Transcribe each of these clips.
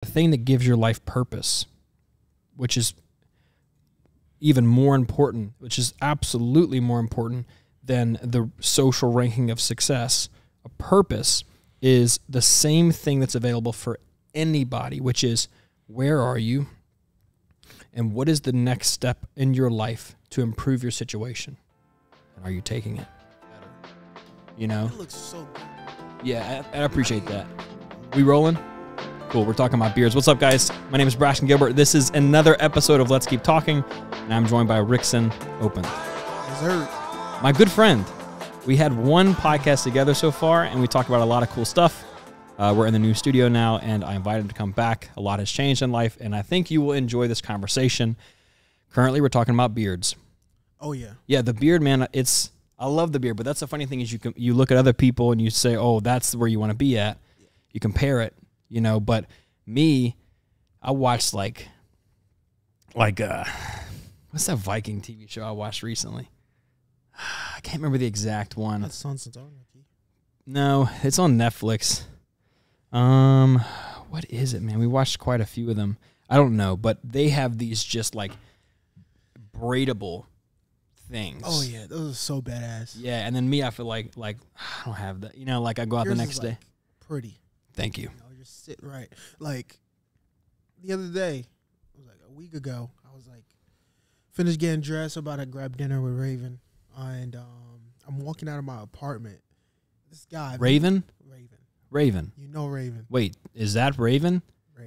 the thing that gives your life purpose, which is even more important, which is absolutely more important than the social ranking of success. A purpose is the same thing that's available for anybody, which is, where are you and what is the next step in your life to improve your situation? And are you taking it? You know? It looks so good. Yeah, I appreciate that. We rolling? Cool, we're talking about beards. What's up, guys? My name is Braxton Gilbert. This is another episode of Let's Keep Talking, and I'm joined by Rickseen Opont. My good friend. We had one podcast together so far, and we talked about a lot of cool stuff. We're in the new studio now, and I invited him to come back. A lot has changed in life, and I think you will enjoy this conversation. Currently, we're talking about beards. Oh, yeah. Yeah, the beard, man, I love the beard, but that's the funny thing is you look at other people and you say, oh, that's where you want to be at. You compare it, you know, but me, I watched like what's that Viking TV show I watched recently? I can't remember the exact one. That's Sons of Anarchy. No, it's on Netflix. What is it, man? We watched quite a few of them. I don't know, but they have these just like braidable things. Oh yeah, those are so badass. Yeah, and then me, I feel like I don't have that. You know, like I go out Yours the next is, day. like, pretty. Thank you. You know, just sit right. Like the other day, it was like a week ago. I was like finished getting dressed, about to grab dinner with Raven, and I'm walking out of my apartment. This guy, Raven. You know Raven. Wait, is that Raven?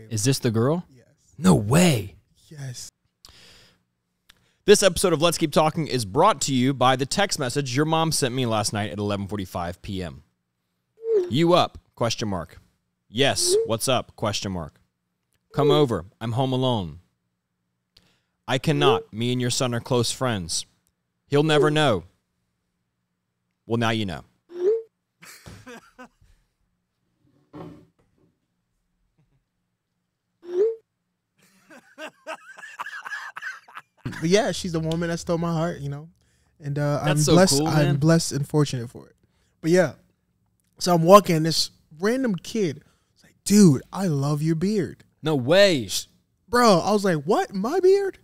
Is this the girl? Yes. No way. Yes. This episode of Let's Keep Talking is brought to you by the text message your mom sent me last night at 11:45 p.m. You up? ? Yes, what's up? ? Come over. I'm home alone. I cannot. Me and your son are close friends. He'll never know. Well, now you know. But yeah, she's the woman that stole my heart, you know, and I'm so blessed. cool, man. I'm blessed and fortunate for it. But yeah, so I'm walking, and this random kid was like, "Dude, I love your beard." No way. Bro, I was like, "What? My beard?"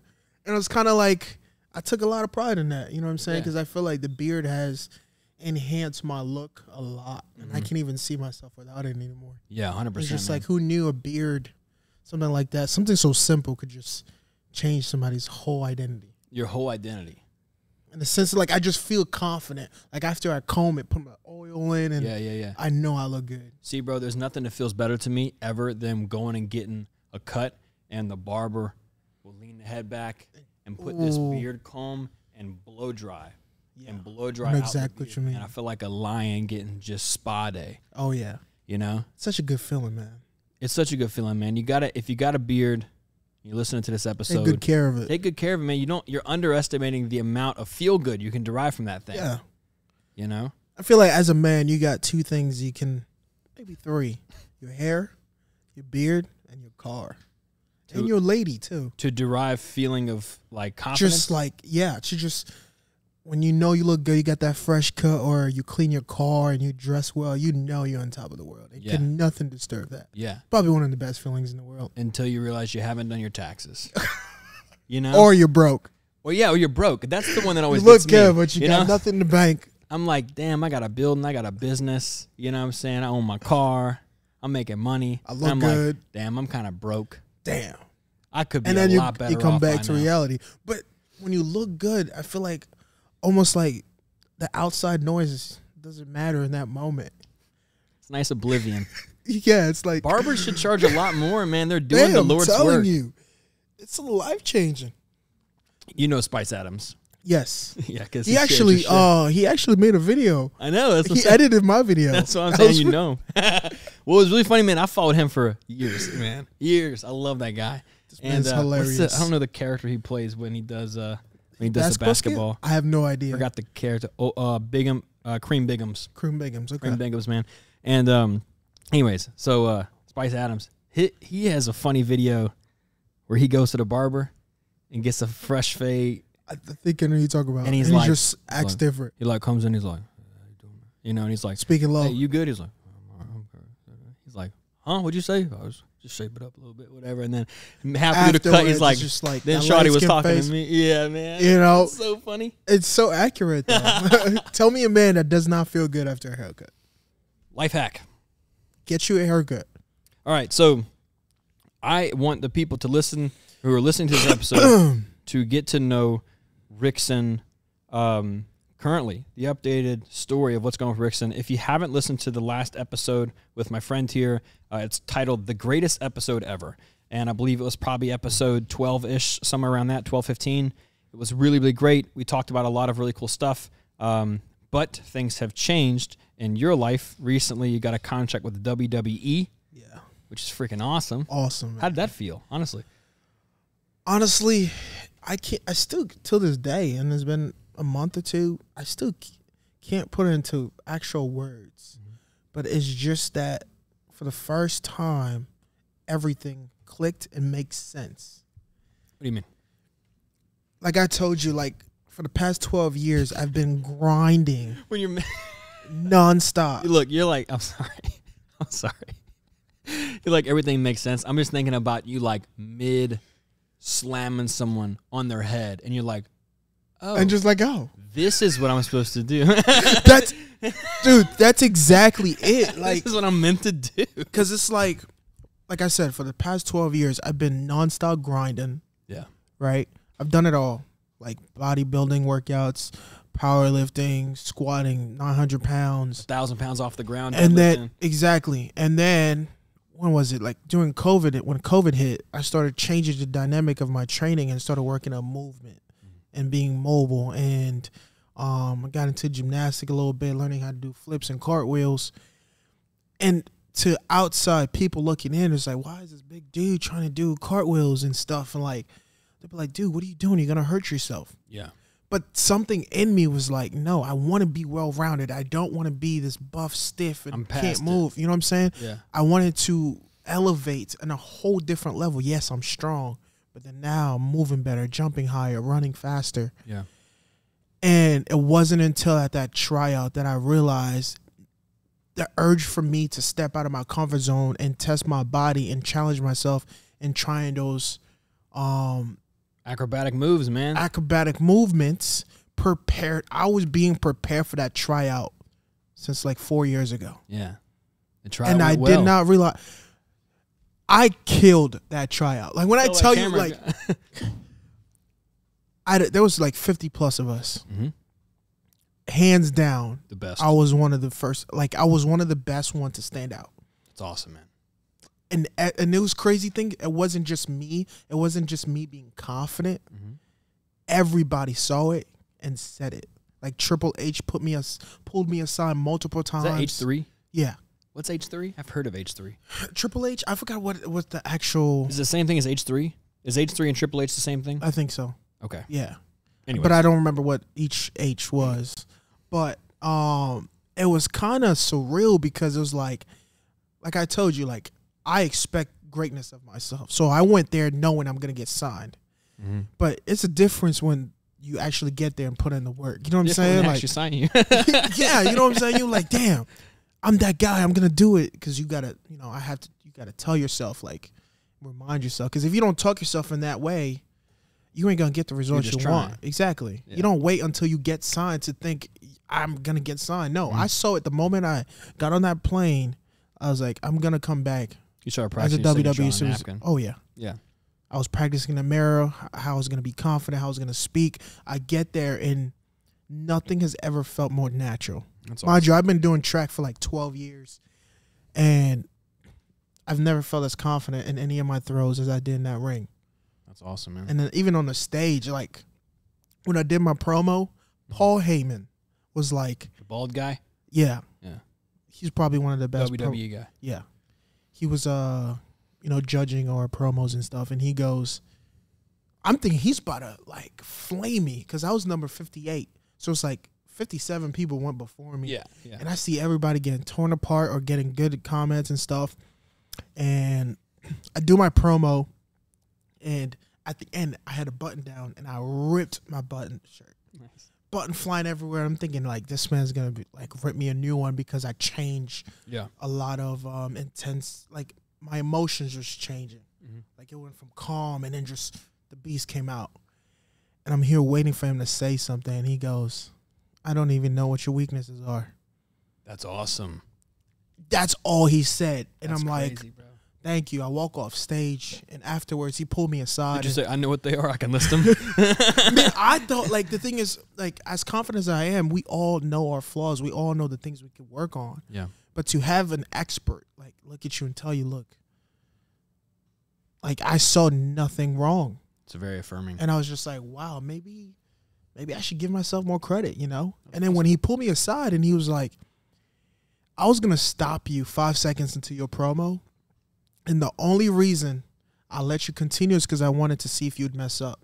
And it was kind of like I took a lot of pride in that. You know what I'm saying? Because I feel like the beard has enhanced my look a lot, and I can't even see myself without it anymore. Yeah, 100%. It's just like, who knew a beard, something like that, something so simple could just change somebody's whole identity. Your whole identity. In the sense of, like, I just feel confident. Like, after I comb it, put my oil in, and yeah. I know I look good. See, bro, there's nothing that feels better to me ever than going and getting a cut, and the barber will lean the head back and put this beard comb and blow dry. Yeah. And blow dry I know out exactly what you mean. And I feel like a lion getting just spa day. Oh, yeah. You know? Such a good feeling, man. It's such a good feeling, man. If you got a beard, you're listening to this episode. Take good care of it. Take good care of it, man. You're underestimating the amount of feel good you can derive from that thing. Yeah. You know? I feel like as a man, you got two things you can, maybe three. Your hair, your beard, and your car. And your lady, too. To derive feeling of, like, confidence? Just like, yeah, to just, when you know you look good, you got that fresh cut, or you clean your car and you dress well, you know you're on top of the world. It can nothing disturb that. Yeah. Probably one of the best feelings in the world. Until you realize you haven't done your taxes. You know? Or you're broke. Well, yeah, or you're broke. That's the one that always You look gets good, me, but you got nothing in the bank. I'm like, damn, I got a building, I got a business. You know what I'm saying? I own my car. I'm making money. I look I'm good. Like, damn, I'm kind of broke. Damn. I could be and then a lot better you come off back by to now. reality. But when you look good, I feel like almost like the outside noise doesn't matter in that moment. It's nice oblivion. Yeah, it's like barbers should charge a lot more, man. They're doing the Lord's I'm telling work. you, it's life changing. You know Spice Adams. Yes. Yeah, because he actually made a video. I know. That's what he edited my video. That's what I'm saying. You know. Well, it was really funny, man. I followed him for years, man. Years. I love that guy. And hilarious. I don't know the character he plays when he does the basketball. I have no idea. Forgot the character. Cream Biggums. Cream Biggums. Okay. Cream Biggums, man. And anyways, so Spice Adams, he has a funny video where he goes to the barber and gets a fresh fade. I think I know who you talk about. And he just acts different. He like comes in, he's like, you know, and he's like, speaking low. Hey, you good? He's like, I'm like, huh? What'd you say? just shape it up a little bit, whatever. And then half through the cut, he's like, just like then Shawty was talking to me. Yeah, man. You know, it's so funny. It's so accurate, though. Tell me a man that does not feel good after a haircut. Life hack. Get you a haircut. All right, so I want the people to listen who are listening to this episode to get to know Rickseen currently, the updated story of what's going on with Rickseen. If you haven't listened to the last episode with my friend here, it's titled The Greatest Episode Ever. And I believe it was probably episode 12-ish, somewhere around that, 12, 15. It was really, really great. We talked about a lot of really cool stuff. But things have changed in your life. Recently, you got a contract with the WWE. Yeah. Which is freaking awesome. Awesome, man. How did that feel, honestly? Honestly, I still, till this day, and it's been a month or two, I still can't put it into actual words. Mm-hmm. But it's just that for the first time, everything clicked and makes sense. What do you mean? Like I told you, like for the past 12 years, I've been grinding when you're nonstop. Look, you're like, I'm sorry. You're like, everything makes sense. I'm just thinking about you like mid slamming someone on their head, and you're like, oh, and just like, oh, this is what I'm supposed to do. That's exactly it. Like, this is what I'm meant to do. Because it's like I said, for the past 12 years, I've been nonstop grinding. Yeah. Right? I've done it all. Like bodybuilding workouts, powerlifting, squatting 900 pounds. 1,000 pounds off the ground. And then, exactly. And then, when was it? Like during COVID, when COVID hit, I started changing the dynamic of my training and started working on movement and being mobile. And I got into gymnastics a little bit, learning how to do flips and cartwheels. And to outside people looking in, it's like, why is this big dude trying to do cartwheels and stuff? And like, they'd be like, dude, what are you doing? You're going to hurt yourself. Yeah. But something in me was like, no, I want to be well-rounded. I don't want to be this buff, stiff, and can't move. You know what I'm saying? Yeah. I wanted to elevate on a whole different level. Yes, I'm strong, but then now I'm moving better, jumping higher, running faster. Yeah. And it wasn't until at that tryout that I realized the urge for me to step out of my comfort zone and test my body and challenge myself in trying those acrobatic moves, man. Acrobatic movements. Prepared. I was being prepared for that tryout since like 4 years ago. Yeah. The tryout and I went well. did not realize I killed that tryout. Like when I tell you, like, there was like 50 plus of us. Mm-hmm. Hands down, the best. I was one of the first. Like I was one of the best ones to stand out. It's awesome, man. And it was crazy thing. It wasn't just me. It wasn't just me being confident. Mm-hmm. Everybody saw it and said it. Like Triple H pulled me aside multiple times. Is that H3? Yeah. What's H3? I've heard of H3. Triple H. I forgot what the actual. Is it the same thing as H3? Is H3 and Triple H the same thing? I think so. Okay. Yeah. Anyways. But I don't remember what each H was. But it was kind of surreal because it was like I told you, like I expect greatness of myself. So I went there knowing I'm going to get signed. Mm-hmm. But it's a difference when you actually get there and put in the work. You know what I'm saying? Like, actually sign you. Yeah, you know what I'm saying? You're like, damn, I'm that guy. I'm going to do it because you got to, you got to tell yourself, like, remind yourself. Because if you don't talk yourself in that way, you ain't going to get the results you want. Exactly. Yeah. You don't wait until you get signed to think I'm going to get signed. No, I saw it the moment I got on that plane. I was like, I'm going to come back. You started practicing as a WWE superstar. Oh, yeah. Yeah. I was practicing in the mirror, how I was going to be confident, how I was going to speak. I get there, and nothing has ever felt more natural. That's awesome. Mind you, I've been doing track for like 12 years, and I've never felt as confident in any of my throws as I did in that ring. That's awesome, man. And then even on the stage, like when I did my promo, Paul Heyman was like... The bald guy? Yeah. Yeah. He's probably one of the best... WWE guy. Yeah. He was... judging our promos and stuff, and he goes, I'm thinking he's about to, like, flame me, because I was number 58, so it's like 57 people went before me, yeah. And I see everybody getting torn apart or getting good comments and stuff, and I do my promo, and at the end, I had a button down, and I ripped my button shirt. Nice. Button flying everywhere. I'm thinking, like, this man's going to, rip me a new one, because I changed a lot of intense, like, my emotions was changing. Like it went from calm and then just the beast came out. And I'm here waiting for him to say something. And he goes, I don't even know what your weaknesses are. That's awesome. That's all he said. And That's I'm crazy, like, bro. thank you. I walk off stage, and afterwards he pulled me aside. Did you say, I know what they are, I can list them? Man, I thought, like, the thing is, like, as confident as I am, we all know our flaws. We all know the things we can work on. Yeah. But to have an expert, like, look at you and tell you, look, like, I saw nothing wrong. It's very affirming. And I was just like, wow, maybe I should give myself more credit, you know? And then when he pulled me aside and he was like, I was going to stop you 5 seconds into your promo. And the only reason I let you continue is because I wanted to see if you'd mess up.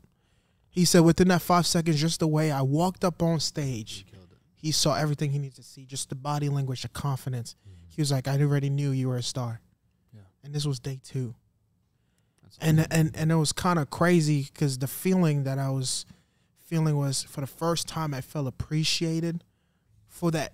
He said within that 5 seconds, just the way I walked up on stage, he saw everything he needed to see, just the body language, the confidence. He was like, I already knew you were a star. Yeah. And this was day 2. And it was kind of crazy because the feeling that I was feeling was, for the first time, I felt appreciated for that,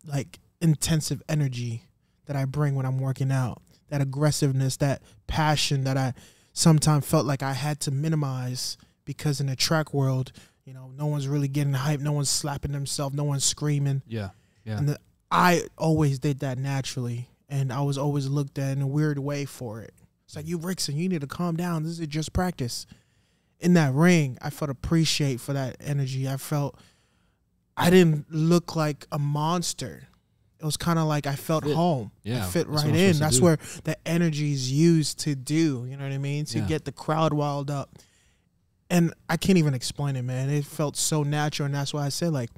like, intensive energy that I bring when I'm working out, that aggressiveness, that passion that I sometimes felt like I had to minimize because in the track world, you know, no one's really getting hype, no one's slapping themselves, no one's screaming. Yeah, yeah. And I always did that naturally, and I was always looked at in a weird way for it. It's like, you Rickseen, you need to calm down. This is just practice. In that ring, I felt appreciated for that energy. I felt I didn't look like a monster. It was kind of like I felt home. Yeah, I fit right in. That's where the energy is used to do. You know what I mean? To get the crowd wild up. And I can't even explain it, man. It felt so natural, and that's why I said, like,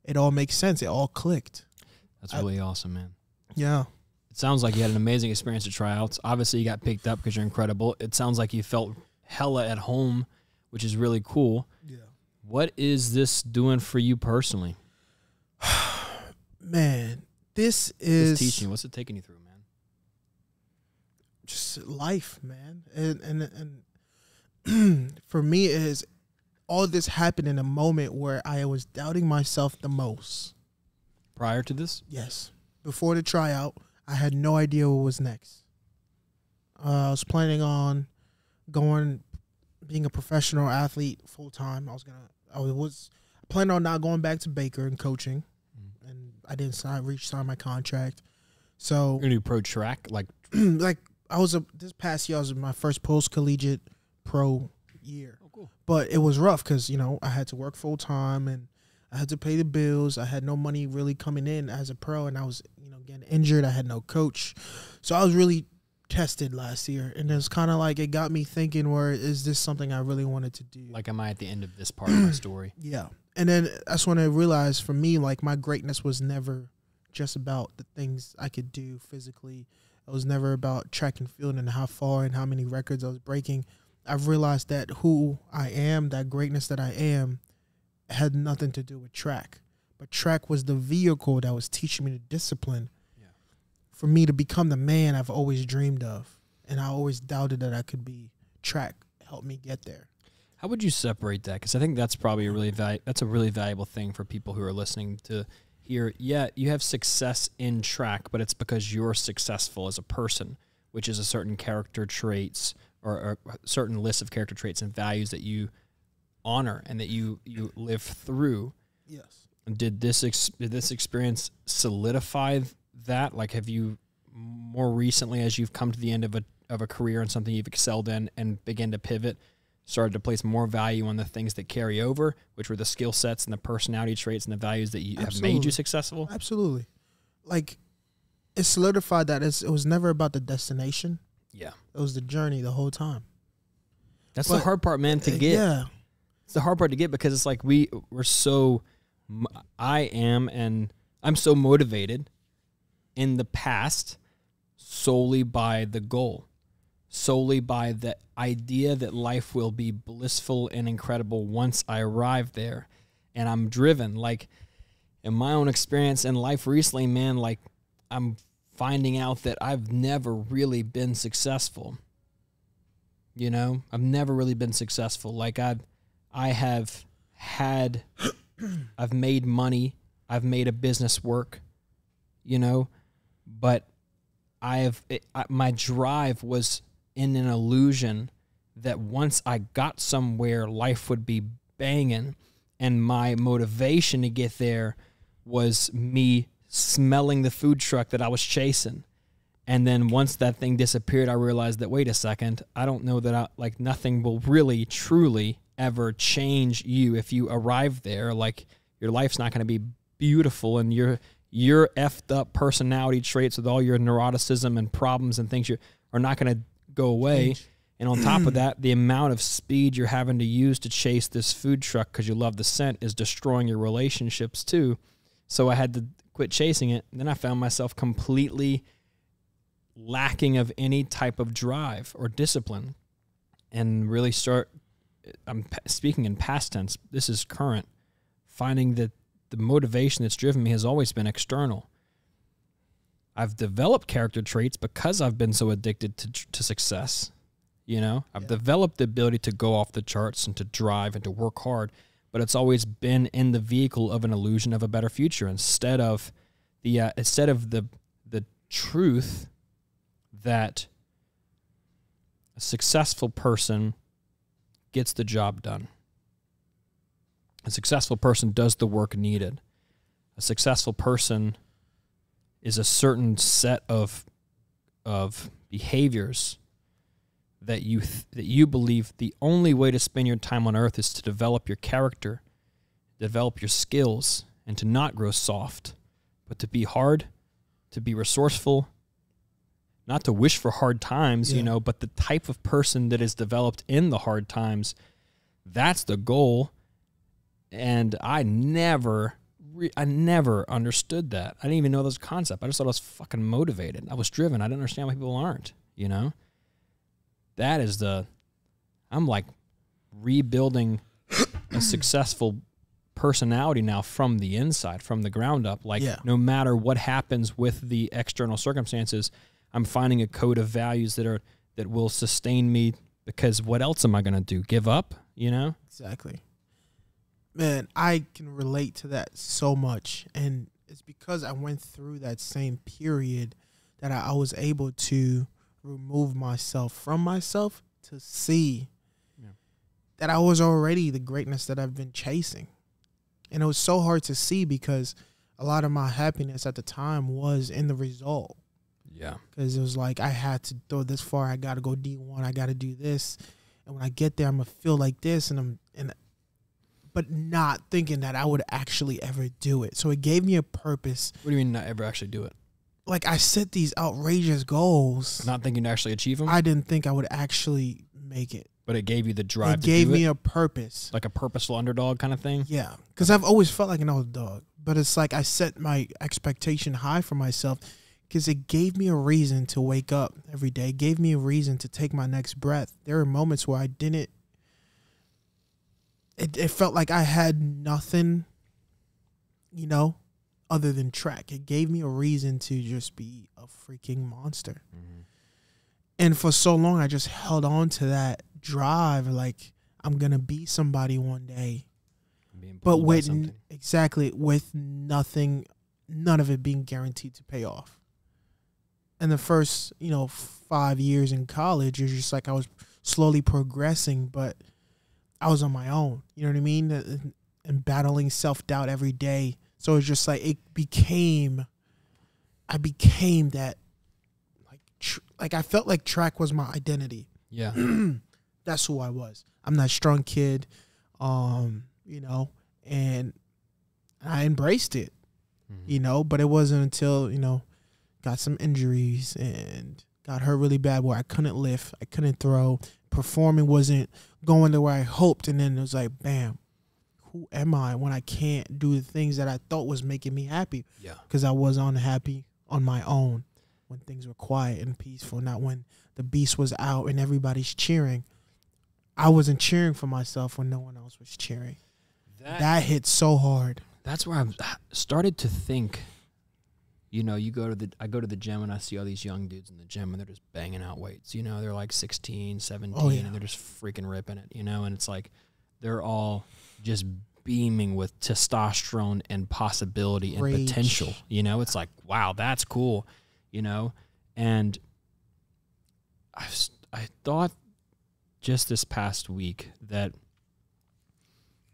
it all makes sense. It all clicked. That's really awesome, man. Yeah. It sounds like you had an amazing experience at tryouts. Obviously, you got picked up because you're incredible. It sounds like you felt hella at home, which is really cool. Yeah. What is this doing for you personally? Man, this is teaching. What's it taking you through, man? Just life, man. And for me, is all this happened in a moment where I was doubting myself the most. Prior to this? Yes. Before the tryout, I had no idea what was next. I was planning on being a professional athlete full time. I was planning on not going back to Baker and coaching, and I didn't sign my contract. So you're gonna do pro track, like like this past year I was in my first post collegiate pro year. Oh, cool. But it was rough because, you know, I had to work full time and I had to pay the bills. I had no money really coming in as a pro, and I was, you know, getting injured. I had no coach, so I was really tested last year, and it's kind of like it got me thinking, where is this something I really wanted to do? Like, am I at the end of this part of my story? Yeah. And then that's when I realized, for me, like, my greatness was never just about the things I could do physically. It was never about track and field and how far and how many records I was breaking. I've realized that who I am, that greatness that I am, had nothing to do with track. But track was the vehicle that was teaching me the discipline for me to become the man I've always dreamed of. And I always doubted that I could be. Track helped me get there. How would you separate that? Because I think that's probably a really valuable thing for people who are listening to hear. Yeah, you have success in track, but it's because you're successful as a person, which is a certain character traits or a certain list of character traits and values that you honor and that you live through. Yes. Did this experience solidify that? Like, have you more recently, as you've come to the end of a career and something you've excelled in and begin to pivot, started to place more value on the things that carry over, which were the skill sets and the personality traits and the values that have made you successful? Absolutely. Like, it solidified that it was never about the destination. Yeah. It was the journey the whole time. That's the hard part, man, to get. Yeah. It's the hard part to get because it's like we're so, I'm so motivated in the past solely by the goal, solely by the idea that life will be blissful and incredible once I arrive there. And I'm driven, like, in my own experience in life recently, man, like, I'm finding out that I've never really been successful. You know, I've never really been successful. Like, I've made money, I've made a business work, you know, but my drive was in an illusion that once I got somewhere, life would be banging, and my motivation to get there was me smelling the food truck that I was chasing. And then once that thing disappeared, I realized that, wait a second, I don't know that nothing will really, truly ever change you if you arrive there. Like, your life's not going to be beautiful, and your effed up personality traits with all your neuroticism and problems and things are not going to go away. And on top of that, the amount of speed you're having to use to chase this food truck because you love the scent is destroying your relationships too. So I had to quit chasing it. And then I found myself completely lacking of any type of drive or discipline, and really I'm speaking in past tense, this is current, finding that the motivation that's driven me has always been external. I've developed character traits because I've been so addicted to success. I've developed the ability to go off the charts and to drive and to work hard, but it's always been in the vehicle of an illusion of a better future instead of the truth that a successful person gets the job done. A successful person does the work needed. A successful person is a certain set of behaviors that you believe the only way to spend your time on earth is to develop your character, develop your skills, and to not grow soft, but to be hard, to be resourceful, not to wish for hard times, but the type of person that is developed in the hard times, that's the goal. And I never understood that. I didn't even know this concept. I just thought I was fucking motivated. I was driven. I didn't understand why people aren't, That is I'm like rebuilding a successful personality now from the inside, from the ground up. Like, no matter what happens with the external circumstances, I'm finding a code of values that will sustain me, because what else am I going to do? Give up, Exactly. Man, I can relate to that so much. And it's because I went through that same period that I was able to remove myself from myself to see that I was already the greatness that I've been chasing. And it was so hard to see because a lot of my happiness at the time was in the result. Yeah. Because it was like, I had to go this far. I got to go D1. I got to do this. And when I get there, I'm going to feel like this. But not thinking that I would actually ever do it. So it gave me a purpose. What do you mean not ever actually do it? Like, I set these outrageous goals. Not thinking to actually achieve them? I didn't think I would actually make it. But it gave you the drive to do it? It gave me a purpose. Like a purposeful underdog kind of thing? Yeah. Because I've always felt like an underdog. But it's like I set my expectation high for myself because it gave me a reason to wake up every day. It gave me a reason to take my next breath. There were moments where I didn't. It felt like I had nothing, other than track. It gave me a reason to just be a freaking monster. Mm-hmm. And for so long, I just held on to that drive. Like, I'm going to be somebody one day. But with nothing, none of it being guaranteed to pay off. And the first, 5 years in college, it's just like I was slowly progressing, but I was on my own. You know what I mean? And battling self-doubt every day. So it's just like I became that, like I felt like track was my identity. Yeah. That's who I was. I'm that strong kid, and I embraced it, but it wasn't until, got some injuries and got hurt really bad where I couldn't lift, I couldn't throw, performing wasn't going the way I hoped, and then it was like, bam, who am I when I can't do the things that I thought was making me happy? Yeah. Because I was unhappy on my own when things were quiet and peaceful, not when the beast was out and everybody's cheering. I wasn't cheering for myself when no one else was cheering. That hit so hard. That's where I've started to think, I go to the gym and I see all these young dudes in the gym and they're just banging out weights. They're like 16, 17, and they're just freaking ripping it, and it's like they're all just beaming with testosterone and possibility and potential. It's like, wow, that's cool, And I thought just this past week that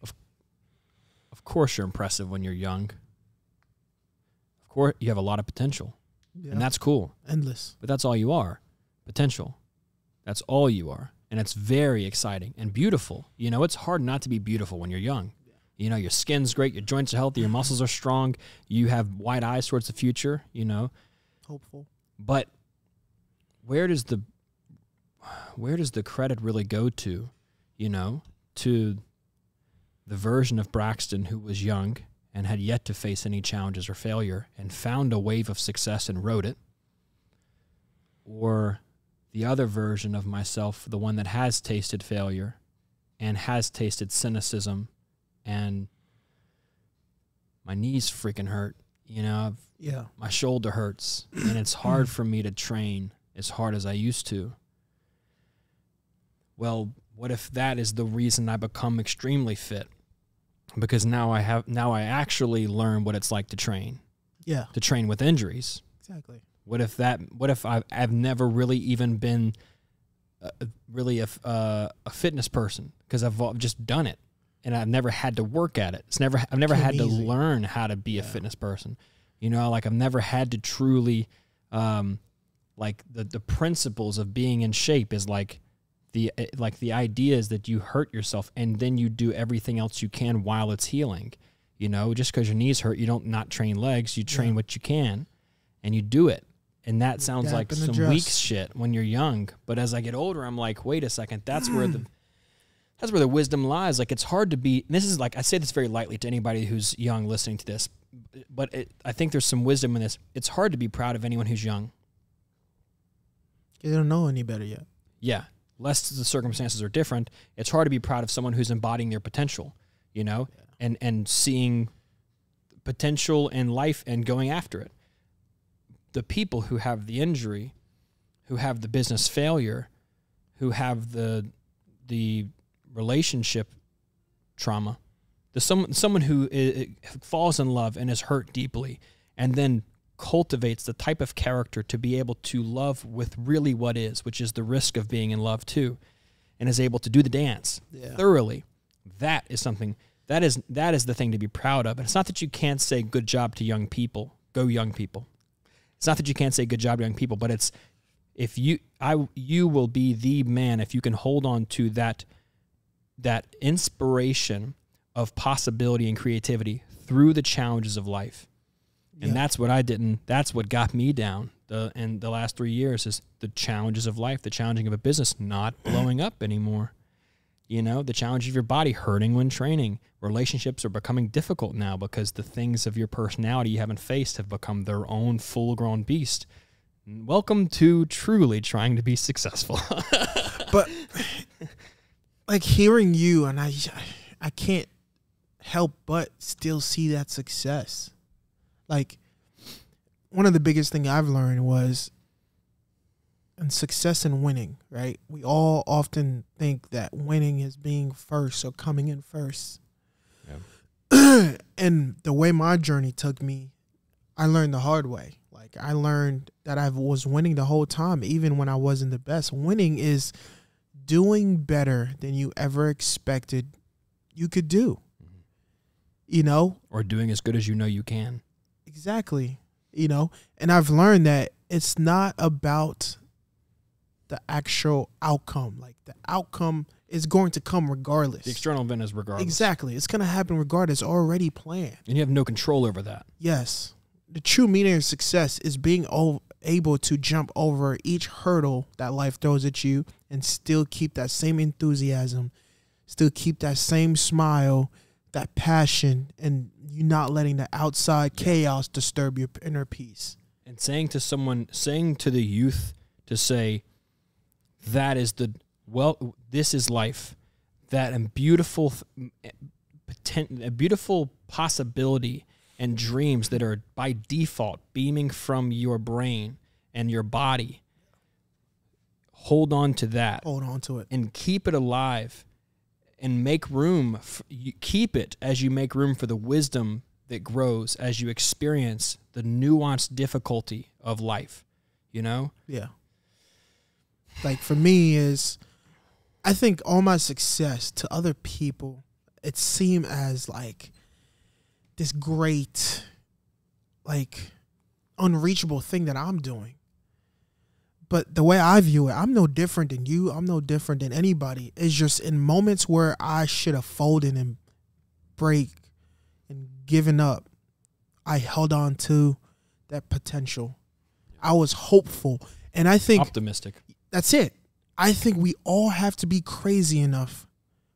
of course you're impressive when you're young. Of course you have a lot of potential. Yeah. And that's cool. Endless. But that's all you are. Potential. That's all you are. And it's very exciting and beautiful. You know, it's hard not to be beautiful when you're young. Yeah. You know, your skin's great, your joints are healthy, your muscles are strong, you have wide eyes towards the future, you know. Hopeful. But where does the credit really go to, you know, to the version of Braxton who was young and had yet to face any challenges or failure and found a wave of success and rode it? Or the other version of myself, the one that has tasted failure and has tasted cynicism, and my knees freaking hurt, you know, my shoulder hurts, and it's hard for me to train as hard as I used to. Well, what if that is the reason I become extremely fit? Because now I actually learn what it's like to train. Yeah. To train with injuries. Exactly. What if I've never really even been really a fitness person, because I've just done it and I've never had to work at it. I've never had to learn how to be a fitness person. You know, like I've never had to truly like the principles of being in shape is like the idea is that you hurt yourself and then you do everything else you can while it's healing. You know, just because your knees hurt, you don't not train legs, you train what you can and you do it. And that sounds like some weak shit when you're young. But as I get older, I'm like, wait a second, that's where the wisdom lies. Like, it's hard to be, this is like, I say this very lightly to anybody who's young listening to this, but I think there's some wisdom in this. It's hard to be proud of anyone who's young. They don't know any better yet. Yeah. Less the circumstances are different, it's hard to be proud of someone who's embodying their potential, you know, and seeing potential in life and going after it. The people who have the injury, who have the business failure, who have the relationship trauma, someone who falls in love and is hurt deeply and then cultivates the type of character to be able to love with really what is, which is the risk of being in love too, and is able to do the dance thoroughly. That is something, that is the thing to be proud of. And it's not that you can't say good job to young people, go young people. It's not that you can't say good job to young people, but it's you will be the man if you can hold on to that inspiration of possibility and creativity through the challenges of life. And that's what that's what got me down in the last 3 years is the challenges of life, the challenging of a business not blowing up anymore. You know, the challenge of your body hurting when training. Relationships are becoming difficult now because the things of your personality you haven't faced have become their own full-grown beast. Welcome to truly trying to be successful. But like hearing you, and I can't help but still see that success. Like, one of the biggest things I've learned was, and success and winning, right? We all often think that winning is being first or coming in first. Yeah. And the way my journey took me, I learned the hard way. Like, I learned that I was winning the whole time, even when I wasn't the best. Winning is doing better than you ever expected you could do. Mm-hmm. You know? Or doing as good as you know you can. Exactly. You know, and I've learned that it's not about the actual outcome. Like, the outcome is going to come regardless. The external event is regardless. Exactly. It's going to happen regardless. It's already planned. And you have no control over that. Yes. The true meaning of success is being able to jump over each hurdle that life throws at you and still keep that same enthusiasm, still keep that same smile, that passion, and you not letting the outside chaos disturb your inner peace. And saying to the youth to say, that is this is life, that and beautiful possibility and dreams that are by default beaming from your brain and your body. Hold on to that. Hold on to it. And keep it alive. And make room, keep it as you make room for the wisdom that grows as you experience the nuanced difficulty of life. you know? Yeah. Like for me is, I think all my success to other people, it seemed as like this great, like unreachable thing that I'm doing. But the way I view it, I'm no different than you. I'm no different than anybody. It's just in moments where I should have folded and break and given up, I held on to that potential. I was hopeful. And I think optimistic. That's it. I think we all have to be crazy enough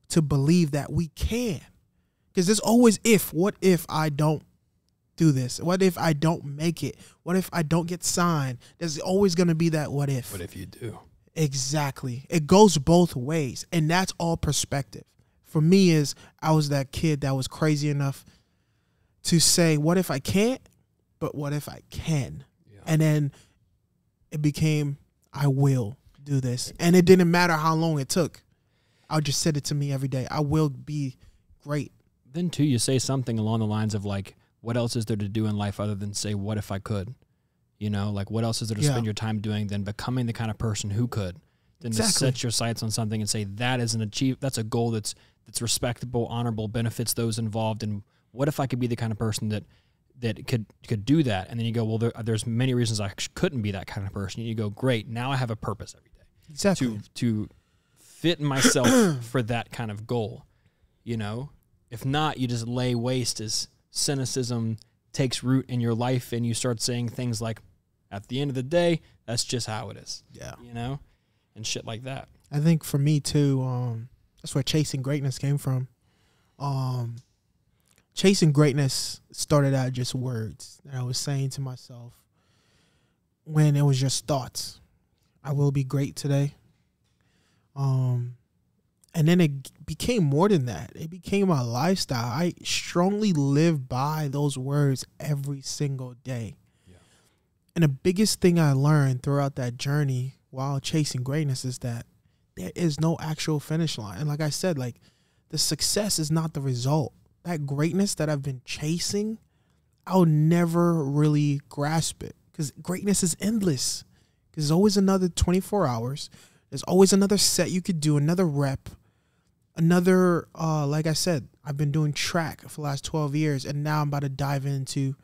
to believe that we can. Because there's always if. What if I don't do this? What if I don't make it? What if I don't get signed? There's always going to be that what if. What if you do? Exactly. It goes both ways. And that's all perspective. For me is I was that kid that was crazy enough to say, what if I can't? But what if I can? Yeah. And then it became, I will do this. And it didn't matter how long it took. I just said it to me every day. I will be great. Then too, you say something along the lines of like, what else is there to do in life other than say, what if I could? You know, like what else is there to spend your time doing than becoming the kind of person who could? Then to set your sights on something and say that is that's a goal that's respectable, honorable, benefits those involved. And what if I could be the kind of person that could do that? And then you go, well, there's many reasons I couldn't be that kind of person. And you go, great, now I have a purpose every day. Exactly. To fit myself for that kind of goal, you know? If not, you just lay waste as cynicism takes root in your life and you start saying things like, at the end of the day, that's just how it is. Yeah. You know? And shit like that. I think for me too, that's where chasing greatness came from. Chasing greatness started out just words that I was saying to myself when it was just thoughts. I will be great today. And then it became more than that. It became a lifestyle. I strongly live by those words every single day. Yeah. And the biggest thing I learned throughout that journey while chasing greatness is that there is no actual finish line. And like I said, like the success is not the result. That greatness that I've been chasing, I'll never really grasp it because greatness is endless. Because there's always another 24 hours. There's always another set you could do, another rep. Another, like I said, I've been doing track for the last 12 years, and now I'm about to dive into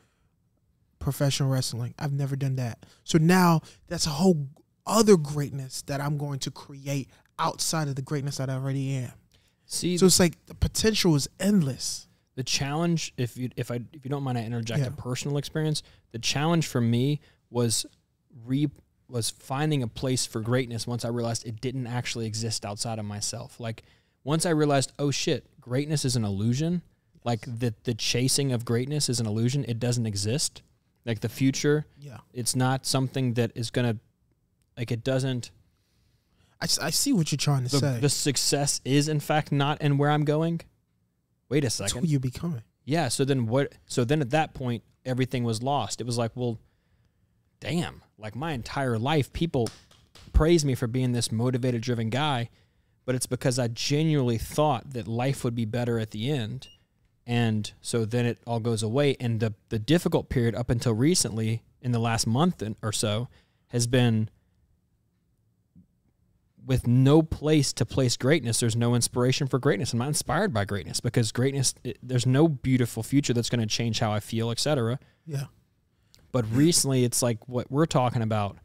professional wrestling. I've never done that. So now that's a whole other greatness that I'm going to create outside of the greatness that I already am. See, so it's like the potential is endless. The challenge, if you don't mind, I interject a personal experience. The challenge for me was finding a place for greatness once I realized it didn't actually exist outside of myself. Like, once I realized, oh shit, greatness is an illusion. Like the chasing of greatness is an illusion. It doesn't exist. Like the future, it's not something that is going to, like it doesn't. I see what you're trying to say. The success is in fact not in where I'm going. Wait a second. That's who you're becoming. Yeah. So then what? So then at that point, everything was lost. It was like, well, damn, like my entire life, people praise me for being this motivated, driven guy. But it's because I genuinely thought that life would be better at the end. And so then it all goes away. And the difficult period up until recently, in the last month or so, has been with no place to place greatness. There's no inspiration for greatness. I'm not inspired by greatness because greatness, there's no beautiful future that's going to change how I feel, etc. Yeah. But recently, it's like what we're talking about.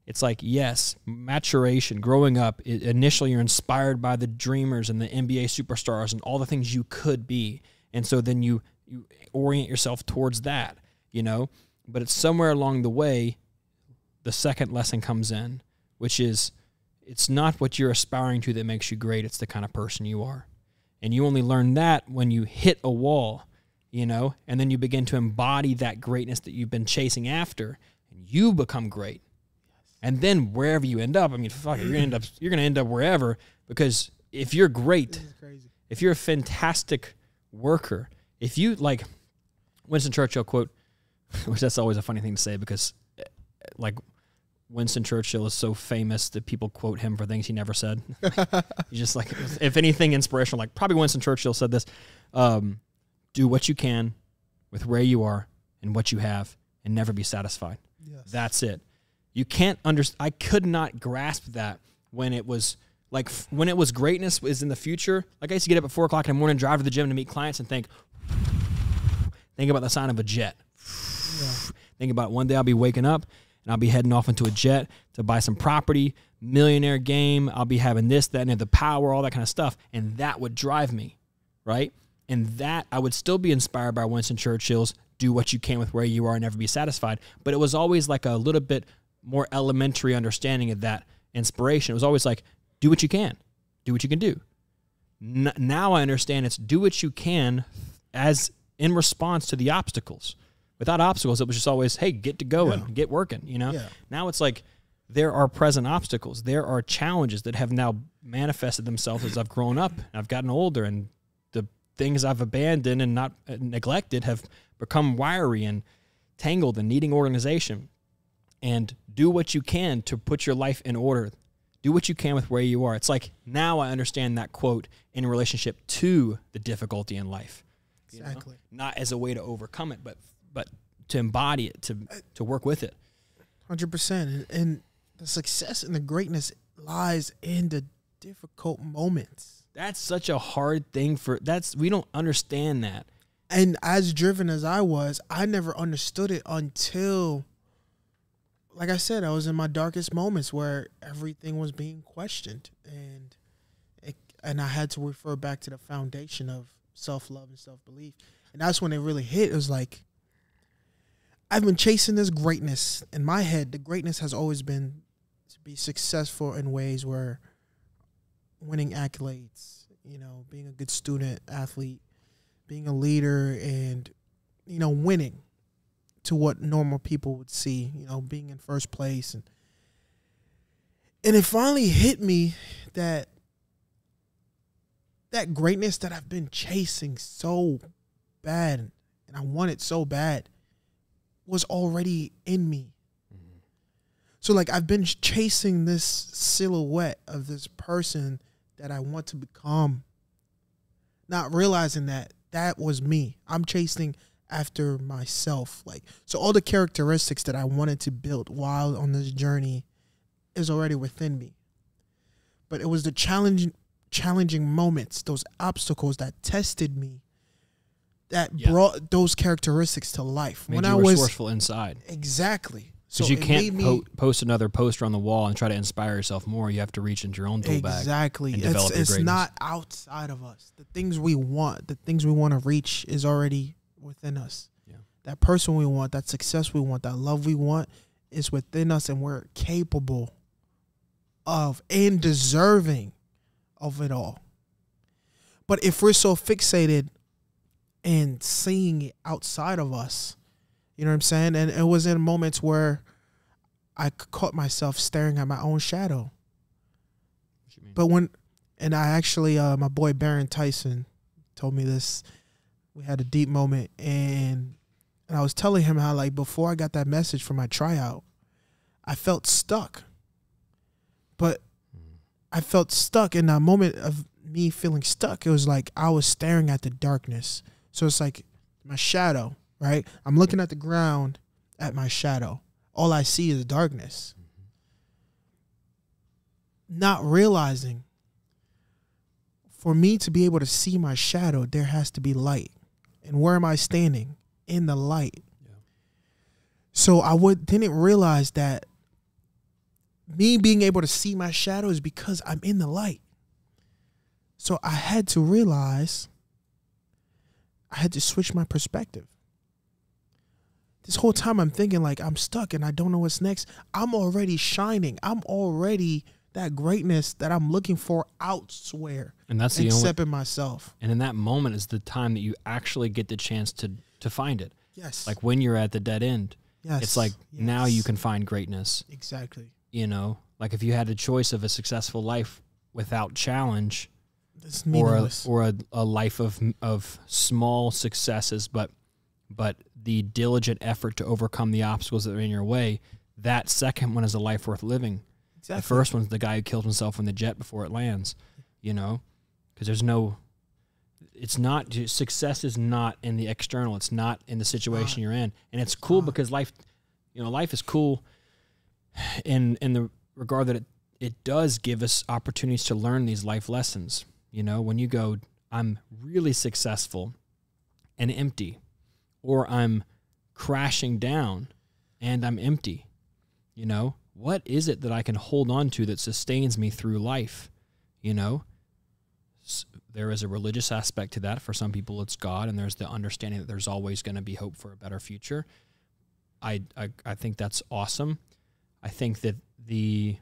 It's like, yes, maturation, growing up, initially you're inspired by the dreamers and the NBA superstars and all the things you could be. And so then you orient yourself towards that, you know. But it's somewhere along the way, the second lesson comes in, which is it's not what you're aspiring to that makes you great. It's the kind of person you are. And you only learn that when you hit a wall, you know, and then you begin to embody that greatness that you've been chasing after, and you become great. And then wherever you end up, I mean, fuck, you're gonna end up wherever, because if you're great, if you're a fantastic worker, if you like Winston Churchill quote, which that's always a funny thing to say because like Winston Churchill is so famous that people quote him for things he never said. He's just like, if anything inspirational, like probably Winston Churchill said this, do what you can with where you are and what you have and never be satisfied. Yes. That's it. You can't understand. I could not grasp that when it was like, when it was greatness was in the future. Like, I used to get up at 4 o'clock in the morning, drive to the gym to meet clients and think about the sound of a jet. Yeah. Think about one day I'll be waking up and I'll be heading off into a jet to buy some property, millionaire game. I'll be having this, that, and the power, all that kind of stuff. And that would drive me, right? And that I would still be inspired by Winston Churchill's do what you can with where you are and never be satisfied. But it was always like a little bit more elementary understanding of that inspiration. It was always like, do what you can. Do what you can do. Now I understand it's do what you can as in response to the obstacles. Without obstacles, it was just always, hey, get to going, get working, you know? Yeah. Now it's like there are present obstacles. There are challenges that have now manifested themselves as I've grown up and I've gotten older, and the things I've abandoned and not neglected have become wiry and tangled and needing organization. And do what you can to put your life in order. Do what you can with where you are. It's like now I understand that quote in relationship to the difficulty in life. Exactly. You know? Not as a way to overcome it, but to embody it, to work with it. 100%. And the success and the greatness lies in the difficult moments. That's such a hard thing we don't understand that. And as driven as I was, I never understood it until, like I said, I was in my darkest moments where everything was being questioned, and I had to refer back to the foundation of self-love and self-belief. And that's when it really hit. It was like, I've been chasing this greatness. In my head, the greatness has always been to be successful in ways where winning accolades, you know, being a good student, athlete, being a leader, and, you know, winning to what normal people would see, you know, being in first place. And it finally hit me that greatness that I've been chasing so bad and I want it so bad was already in me. Mm-hmm. So like I've been chasing this silhouette of this person that I want to become, not realizing that was me. I'm chasing after myself. Like, so all the characteristics that I wanted to build while on this journey is already within me. But it was the challenging moments, those obstacles that tested me, that brought those characteristics to life. Made you resourceful inside. Exactly. Because you can't post another poster on the wall and try to inspire yourself more. You have to reach into your own tool bag. Exactly. It's not outside of us. The things we want to reach is already within us. Yeah. That person we want, that success we want, that love we want is within us, and we're capable of and deserving of it all. But if we're so fixated and seeing it outside of us, you know what I'm saying? And it was in moments where I caught myself staring at my own shadow. What you mean? But I actually, my boy Baron Tyson told me this. We had a deep moment, and I was telling him how, like, before I got that message from my tryout, I felt stuck. But I felt stuck in that moment of me feeling stuck. It was like I was staring at the darkness. So it's like my shadow, right? I'm looking at the ground at my shadow. All I see is darkness. Mm-hmm. Not realizing for me to be able to see my shadow, there has to be light. And where am I standing? In the light. Yeah. So didn't realize that me being able to see my shadow is because I'm in the light. So I had to realize I had to switch my perspective. This whole time I'm thinking like I'm stuck and I don't know what's next. I'm already shining. I'm already that greatness that I'm looking for elsewhere. And that's except in myself. And in that moment is the time that you actually get the chance to find it. Yes. Like when you're at the dead end. Yes. It's like now you can find greatness. Exactly. You know, like if you had a choice of a successful life without challenge, or a life of small successes, but the diligent effort to overcome the obstacles that are in your way, that second one is a life worth living. Exactly. The first one's the guy who killed himself in the jet before it lands, you know, because success is not in the external. It's not in the situation you're in. And it's cool because life is cool. in the regard that it does give us opportunities to learn these life lessons. You know, when you go, I'm really successful and empty, or I'm crashing down and I'm empty. You know, what is it that I can hold on to that sustains me through life? You know, there is a religious aspect to that. For some people, it's God, and there's the understanding that there's always going to be hope for a better future. I think that's awesome. I think that the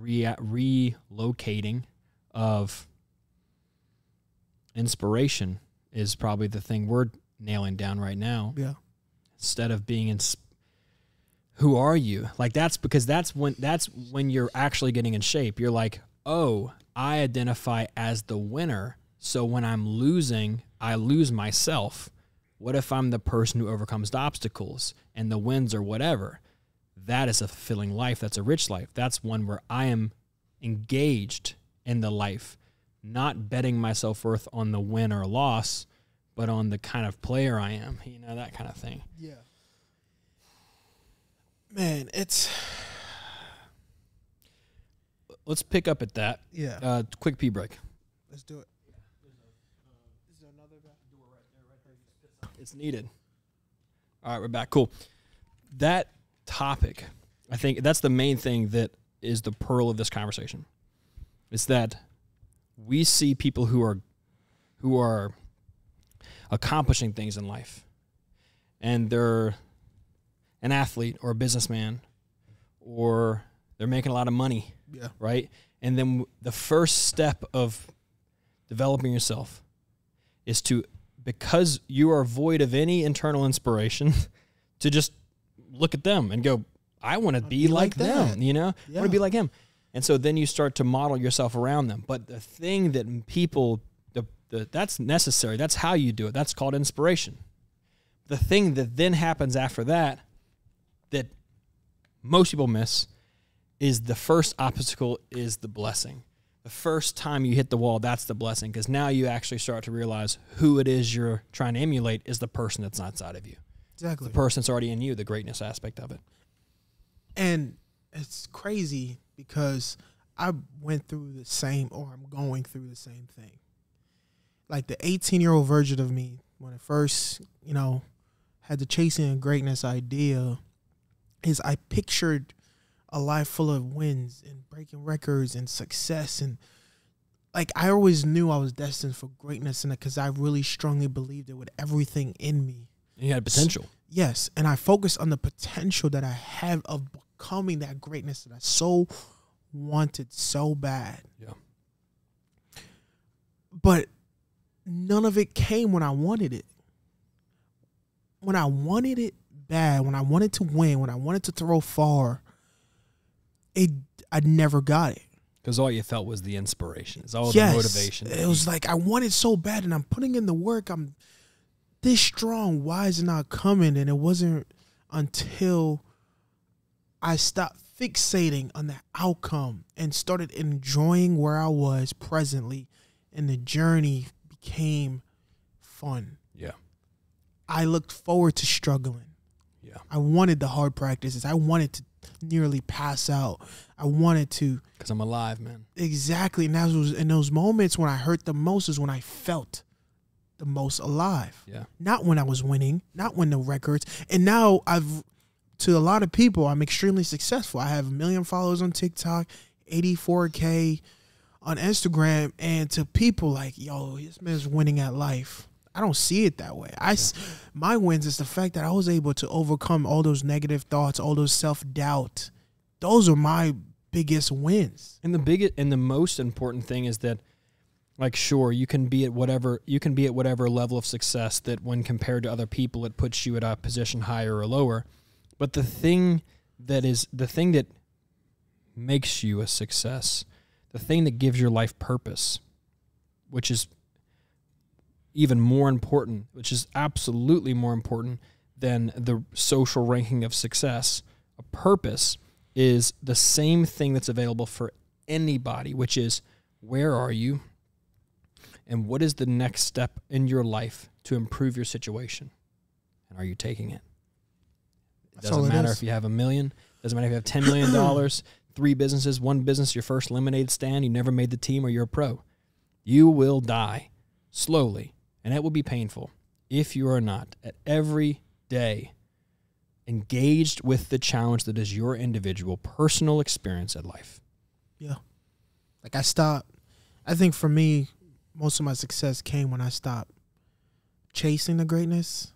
relocating of inspiration is probably the thing we're nailing down right now. Yeah. Instead of being who are you? Like, that's because that's when you're actually getting in shape. You're like, oh, I identify as the winner. So when I'm losing, I lose myself. What if I'm the person who overcomes the obstacles and the wins or whatever? That is a fulfilling life. That's a rich life. That's one where I am engaged in the life, not betting my self-worth on the win or loss, but on the kind of player I am, you know, that kind of thing. Yeah. Man, Let's pick up at that. Yeah. Quick pee break. Let's do it. Is there another door right there? It's needed. All right, we're back. Cool. That topic, I think that's the main thing that is the pearl of this conversation. Is that we see people who are accomplishing things in life, and they're an athlete or a businessman, or they're making a lot of money. Yeah. Right? And then the first step of developing yourself is to, because you are void of any internal inspiration, to just look at them and go, I want to be like them, you know? Yeah. I want to be like him. And so then you start to model yourself around them. But the thing that people, that's necessary. That's how you do it. That's called inspiration. The thing that then happens after that most people miss is the first obstacle is the blessing. The first time you hit the wall, that's the blessing, because now you actually start to realize who it is you're trying to emulate is the person that's not inside of you. Exactly. The person that's already in you, the greatness aspect of it. And it's crazy because I went through the same, or I'm going through the same thing. Like the 18-year-old version of me, when I first, you know, had the chasing greatness idea, is I pictured a life full of wins and breaking records and success. And like, I always knew I was destined for greatness, and because I really strongly believed it with everything in me. You had potential. Yes. And I focused on the potential that I have of becoming that greatness that I so wanted so bad. Yeah. But none of it came when I wanted it. When I wanted it bad, when I wanted to win, when I wanted to throw far, I never got it. Because all you felt was the inspiration. It's all Yes, the motivation. It was like I wanted so bad, and I'm putting in the work. I'm this strong. Why is it not coming? And it wasn't until I stopped fixating on the outcome and started enjoying where I was presently, and the journey became fun. Yeah. I looked forward to struggling. Yeah. I wanted the hard practices. I wanted to nearly pass out. I wanted to. Because I'm alive, man. Exactly. And that was in those moments when I hurt the most is when I felt the most alive. Yeah. Not when I was winning, not when the records. And now to a lot of people, I'm extremely successful. I have 1 million followers on TikTok, 84K on Instagram. And to people like, yo, this man's winning at life. I don't see it that way. My wins is the fact that I was able to overcome all those negative thoughts, all those self-doubt. Those are my biggest wins. And the most important thing is that, like, sure, you can be at whatever level of success that when compared to other people, it puts you at a position higher or lower. But the thing that makes you a success, the thing that gives your life purpose, which is even more important, which is absolutely more important than the social ranking of success, a purpose is the same thing that's available for anybody, which is, where are you and what is the next step in your life to improve your situation? And are you taking it? It doesn't matter if you have 1 million, Doesn't matter if you have $10 million, 3 businesses, 1 business, your first lemonade stand, you never made the team, or you're a pro. You will die slowly, and it will be painful if you are not at every day engaged with the challenge that is your individual personal experience at life. Yeah. Like I think for me, most of my success came when I stopped chasing the greatness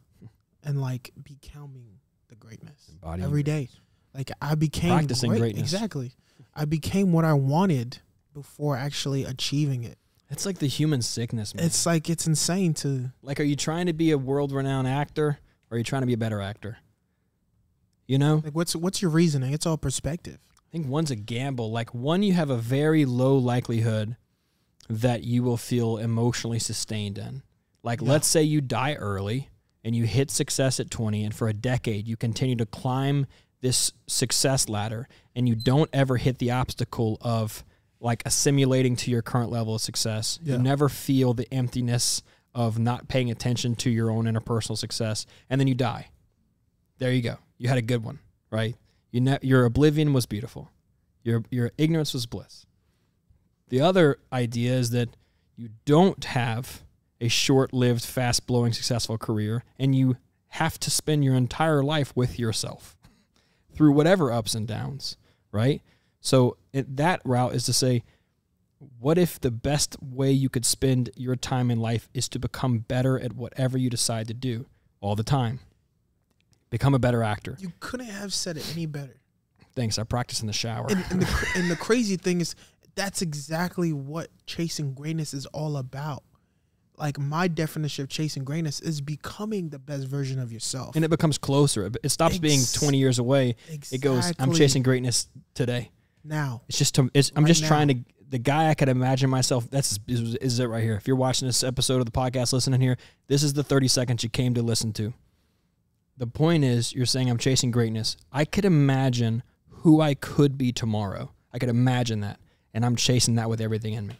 and like becoming the greatness every day. Like I became practicing greatness. Exactly. I became what I wanted before actually achieving it. It's like the human sickness, man. It's like, it's insane to... Like, are you trying to be a world-renowned actor, or are you trying to be a better actor? You know? Like, what's your reasoning? It's all perspective. I think one's a gamble. Like, one, you have a very low likelihood that you will feel emotionally sustained in. Like, let's say you die early, and you hit success at 20, and for a decade, you continue to climb this success ladder, and you don't ever hit the obstacle of like assimilating to your current level of success. You never feel the emptiness of not paying attention to your own interpersonal success, and then you die. There you go. You had a good one, right? Your oblivion was beautiful. Your ignorance was bliss. The other idea is that you don't have a short-lived, fast-blowing, successful career, and you have to spend your entire life with yourself through whatever ups and downs, right? So that route is to say, what if the best way you could spend your time in life is to become better at whatever you decide to do all the time? Become a better actor. You couldn't have said it any better. Thanks. I practice in the shower. And the crazy thing is, that's exactly what chasing greatness is all about. Like, my definition of chasing greatness is becoming the best version of yourself. And it becomes closer. It stops being 20 years away. Exactly. It goes, I'm chasing greatness today. Now. It's just, I'm just trying to, the guy I could imagine myself, is it right here. If you're watching this episode of the podcast, listening here, this is the 30 seconds you came to listen to. The point is, you're saying I'm chasing greatness. I could imagine who I could be tomorrow. I could imagine that. And I'm chasing that with everything in me.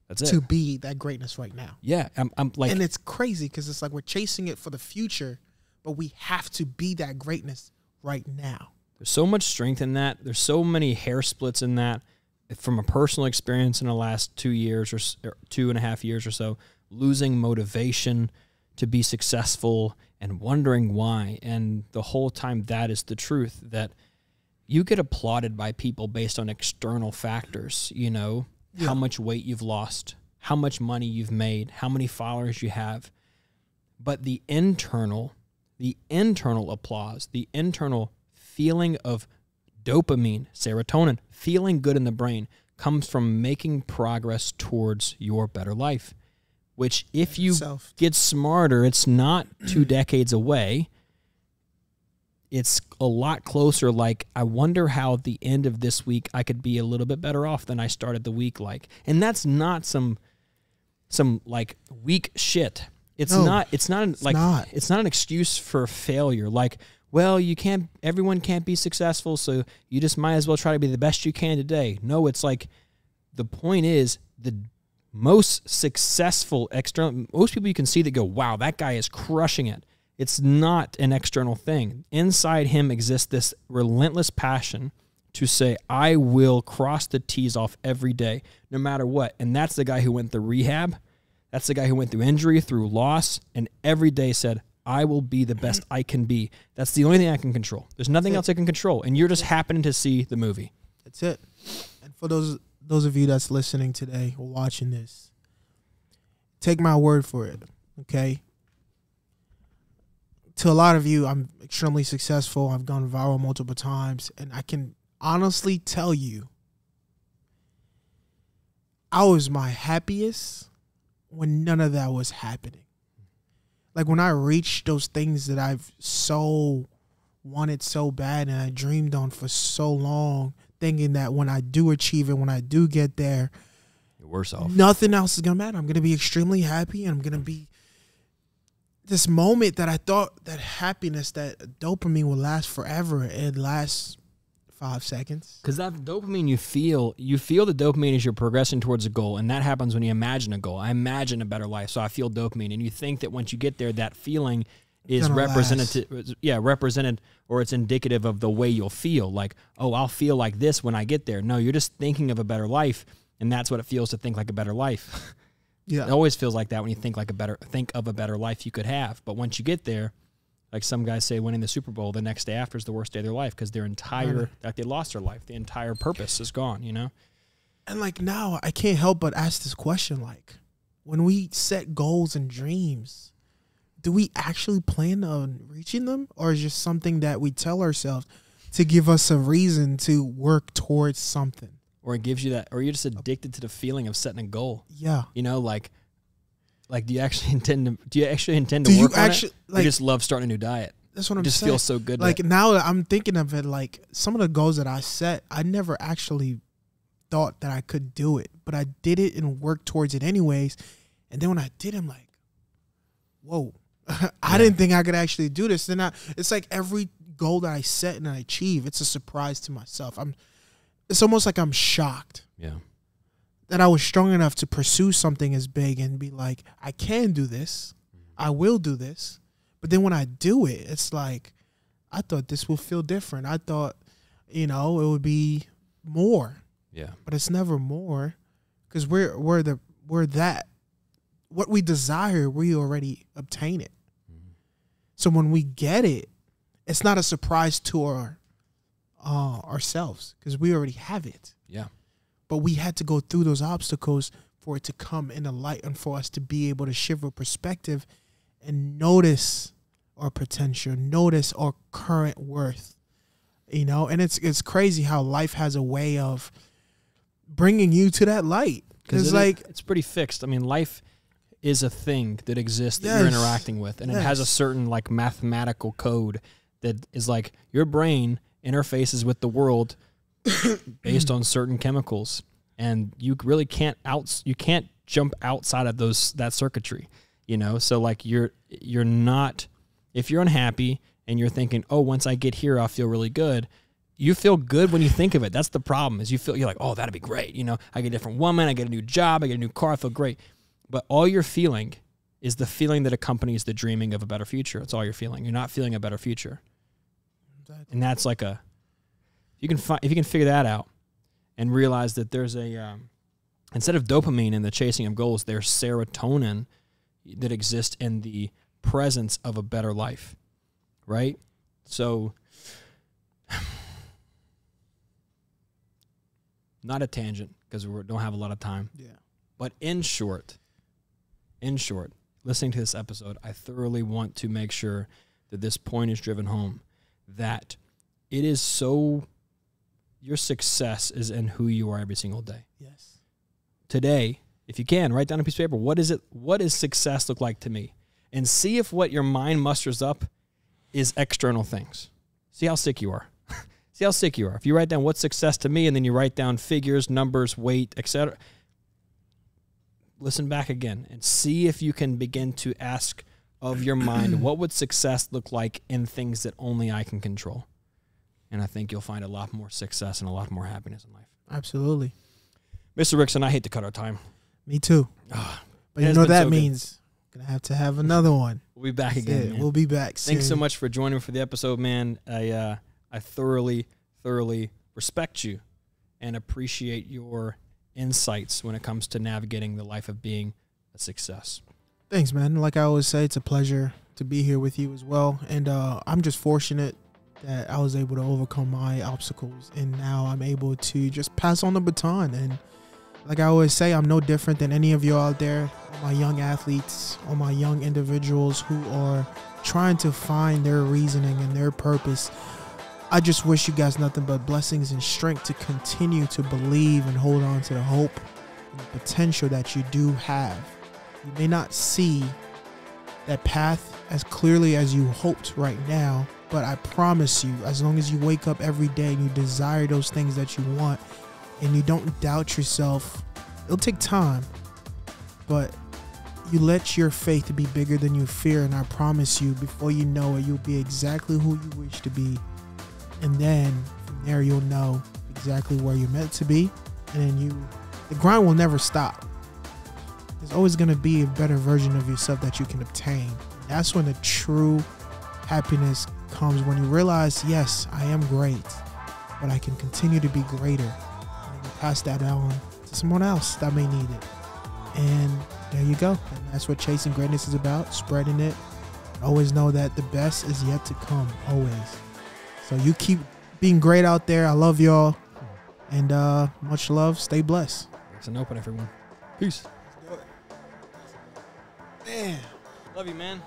That's it. To be that greatness right now. Yeah. I'm like, and it's crazy because it's like we're chasing it for the future, but we have to be that greatness right now. There's so much strength in that. There's so many hair splits in that. From a personal experience in the last 2 years or 2.5 years or so, losing motivation to be successful and wondering why. And the whole time, that is the truth, that you get applauded by people based on external factors, you know, how much weight you've lost, how much money you've made, how many followers you have. But the internal applause, the internal feeling of dopamine, serotonin, feeling good in the brain, comes from making progress towards your better life, which if you get smarter, it's not 2 decades away. It's a lot closer. Like, I wonder how at the end of this week I could be a little bit better off than I started the week like. And that's not some like weak shit. It's not an excuse for failure. Like, well, everyone can't be successful, so you just might as well try to be the best you can today. No, it's like, the point is, the most successful most people you can see that go, wow, that guy is crushing it. It's not an external thing. Inside him exists this relentless passion to say, I will cross the T's off every day, no matter what. And that's the guy who went through rehab. That's the guy who went through injury, through loss, and every day said, I will be the best I can be. That's the only thing I can control. There's nothing else I can control. And you're just happening to see the movie. That's it. And for those of you that's listening today or watching this, take my word for it, okay? To a lot of you, I'm extremely successful. I've gone viral multiple times. And I can honestly tell you, I was my happiest when none of that was happening. Like, when I reached those things that I've so wanted so bad and I dreamed on for so long, thinking that when I do achieve it, when I do get there, you're worse off. Nothing else is going to matter. I'm going to be extremely happy, and I'm going to be this moment that I thought that happiness, that dopamine would last forever. It lasts 5 seconds. Because that dopamine you feel the dopamine as you're progressing towards a goal, and that happens when you imagine a goal. I imagine a better life, so I feel dopamine. And you think that once you get there, that feeling is represented, or it's indicative of the way you'll feel. Like, oh, I'll feel like this when I get there. No, you're just thinking of a better life, and that's what it feels to think like a better life. Yeah. It always feels like that when you think of a better life you could have. But once you get there, like some guys say, winning the Super Bowl the next day after is the worst day of their life because they lost their life. The entire purpose is gone, you know? And like now I can't help but ask this question, like, when we set goals and dreams, do we actually plan on reaching them, or is it just something that we tell ourselves to give us a reason to work towards something? Or it gives you that, or you're just addicted to the feeling of setting a goal. Yeah. You know, like do you actually intend to work on it? Like, you just love starting a new diet. That's what I'm saying. It just feels so good. Like now that I'm thinking of it, like some of the goals that I set, I never actually thought that I could do it, but I did it and worked towards it anyways. And then when I did, I'm like, whoa, I didn't think I could actually do this. Then it's like every goal that I set and I achieve, it's a surprise to myself. It's almost like I'm shocked. Yeah. That I was strong enough to pursue something as big and be like, I can do this. I will do this. But then when I do it, it's like, I thought this would feel different. I thought, it would be more. Yeah. But it's never more, because we're that. What we desire, we already obtain it. Mm-hmm. So when we get it, it's not a surprise to ourselves, because we already have it. Yeah. But we had to go through those obstacles for it to come in the light and for us to be able to shift our perspective and notice our potential, notice our current worth, and it's crazy how life has a way of bringing you to that light. Because it's pretty fixed. I mean, life is a thing that exists that you're interacting with, and it has a certain like mathematical code that is like your brain interfaces with the world based on certain chemicals, and you really can't jump outside of that circuitry, so like you're not, if you're unhappy and you're thinking, oh, once I get here I'll feel really good, you feel good when you think of it. That's the problem, is you're like, oh, that'd be great, I get a different woman, I get a new job, I get a new car, I feel great. But all you're feeling is the feeling that accompanies the dreaming of a better future. That's all you're feeling. You're not feeling a better future. Exactly. And that's like if you can figure that out and realize that there's instead of dopamine in the chasing of goals, there's serotonin that exists in the presence of a better life, right? So, not a tangent because we don't have a lot of time. Yeah. But in short, listening to this episode, I thoroughly want to make sure that this point is driven home, that it is your success is in who you are every single day. Yes. Today, if you can, write down a piece of paper. What does success look like to me? And see if what your mind musters up is external things. See how sick you are. See how sick you are. If you write down what's success to me, and then you write down figures, numbers, weight, etc., listen back again and see if you can begin to ask of your mind, what would success look like in things that only I can control? And I think you'll find a lot more success and a lot more happiness in life. Absolutely. Mr. Rickseen, I hate to cut our time. Me too. But you know that means going to have another one. We'll be back again, man. We'll be back soon. Thanks so much for joining me for the episode, man. I thoroughly respect you and appreciate your insights when it comes to navigating the life of being a success. Thanks, man. Like I always say, it's a pleasure to be here with you as well. And I'm just fortunate that I was able to overcome my obstacles, and now I'm able to just pass on the baton. And like I always say, I'm no different than any of you out there, all my young athletes, all my young individuals who are trying to find their reasoning and their purpose. I just wish you guys nothing but blessings and strength to continue to believe and hold on to the hope and the potential that you do have. You may not see that path as clearly as you hoped right now, but I promise you, as long as you wake up every day and you desire those things that you want and you don't doubt yourself, it'll take time, but you let your faith be bigger than your fear, and I promise you, before you know it, you'll be exactly who you wish to be. And then from there, you'll know exactly where you're meant to be. And then the grind will never stop. There's always going to be a better version of yourself that you can obtain. That's when the true happiness comes when you realize, yes, I am great, but I can continue to be greater. And you pass that on to someone else that may need it. And there you go. And that's what chasing greatness is about, spreading it. Always know that the best is yet to come, always. So you keep being great out there. I love y'all. And much love. Stay blessed. Rickseen Opont, everyone. Peace. Man. Love you, man.